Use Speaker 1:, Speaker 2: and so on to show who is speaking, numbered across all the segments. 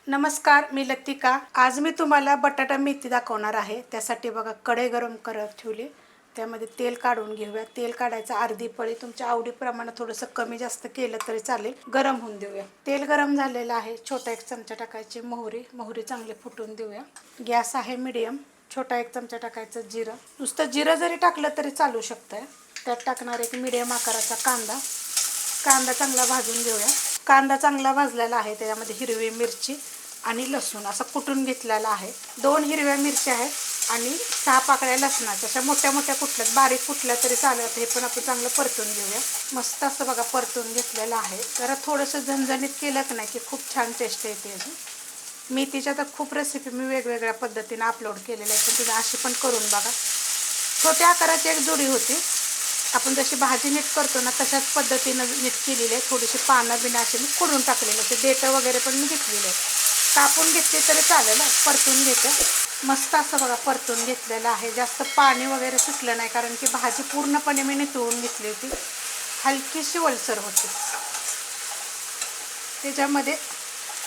Speaker 1: नमस्कार, मी लतिका। आज मी तुम्हाला बटाटा मेथी दाखवणार आहे। त्यासाठी बघा कढई गरम करत ठेवली, त्यामध्ये तेल काढून घेऊया। तेल काढायचं अर्धी पळी, तुमच्या आवडीप्रमाणे थोडंसं कमी जास्त केलं तरी चालेल। गरम होऊन देऊया। तेल गरम झालेलं आहे, छोटा एक चमचा टाकायची मोहरी चांगली फुटून देऊया। गॅस आहे मीडियम, छोटा एक चमचा टाकायचं जिरं। नुसतं जिरं जरी टाकलं तरी चालू शकतं। त्यात टाकणार एक मीडियम आकाराचा कांदा चांगला भाजून घेऊया। कांदा चांगला भाजलेला आहे, त्यामध्ये हिरवी मिरची आणि लसूण असं कुटून घेतलेला आहे। 2 हिरव्या मिरच्या आहेत आणि 6 पाकळ्या लसणाच्या, अशा मोठ्या मोठ्या कुटल्यात, बारीक कुटल्या तरी चालेल। हे पण आपण चांगलं परतून घेऊया। मस्त असं बघा परतून घेतलेलं आहे। जरा थोडंसं झणझणीत केलं की नाही की खूप छान टेस्ट येते याची। मेथीच्या तर खूप रेसिपी मी वेगवेगळ्या पद्धतीने अपलोड केलेल्या आहेत, पण तुम्ही अशी पण करून बघा। छोट्या आकाराची एक जोडी होती, आपण जशी भाजी नीट करतो ना तशाच पद्धतीनं नीट केलेली आहे। थोडीशी पानं बिना अशी मी खोडून टाकलेली आहे, देठं वगैरे पण मी घेतलेले आहे। कापून घेतली तरी चालेल, परतून घेते। मस्त असं बघा परतून घेतलेलं आहे। जास्त पाणी वगैरे सुटलं नाही, कारण की भाजी पूर्णपणे मी नितळून घेतली होती, हलकीशी ओलसर होती। त्याच्यामध्ये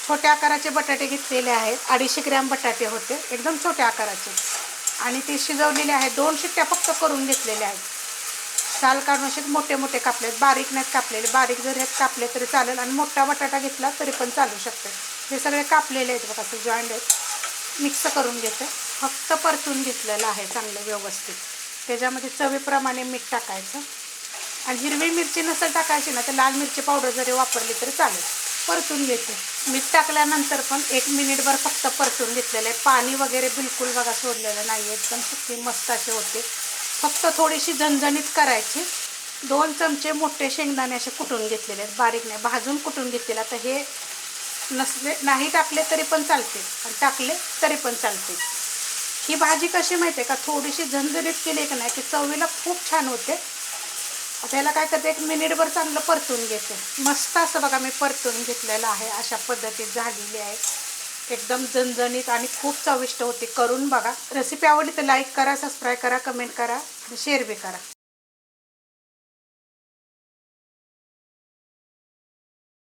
Speaker 1: छोट्या आकाराचे बटाटे घेतलेले आहेत, 250 ग्रॅम बटाटे होते, एकदम छोट्या आकाराचे, आणि ते शिजवलेले आहेत। 2 शिट्ट्या फक्त करून घेतलेल्या आहेत। साल काढून असे मोठे मोठे कापलेत, बारीक नाहीत कापलेले। बारीक जरी कापले तरी चालेल, आणि मोठा बटाटा घेतला तरी पण चालू शकते। हे सगळे कापलेले आहेत बघा, ते जॉईंट आहेत। मिक्स करून घेते, फक्त परतून घेतलेलं आहे चांगलं व्यवस्थित। त्याच्यामध्ये चवीप्रमाणे मीठ टाकायचं, आणि हिरवी मिरची नसेल टाकायची ना तर लाल मिरची पावडर जरी वापरली तरी चालेल। परतून घेते। मीठ टाकल्यानंतर पण 1 मिनिटभर फक्त परतून घेतलेलं आहे। पाणी वगैरे बिलकुल बघा सोडलेलं नाही, एकदम सुकी मस्त असे होते। फक्त थोडीशी झणझणीत करायची। 2 चमचे मोठे शेंगदाणे असे कुटून घेतलेले आहेत, बारीक नाही, भाजून कुटून घेतलेला। तर हे नाही टाकले तरी पण चालते, आणि टाकले तरी पण चालते। ही भाजी कशी माहिती आहे का, थोडीशी झणझणीत केली की नाही की चवीला खूप छान होते। आता याला काय करते, 1 मिनिटभर चांगलं परतून घेते। मस्त असं बघा मी परतून घेतलेलं आहे, अशा पद्धतीत झालेली आहे। एकदम झणझणीत आणि खूप चविष्ट होते। करून बघा। रेसिपी आवडली तर लाईक करा, सबस्क्राईब करा, कमेंट करा आणि शेअर बी करा।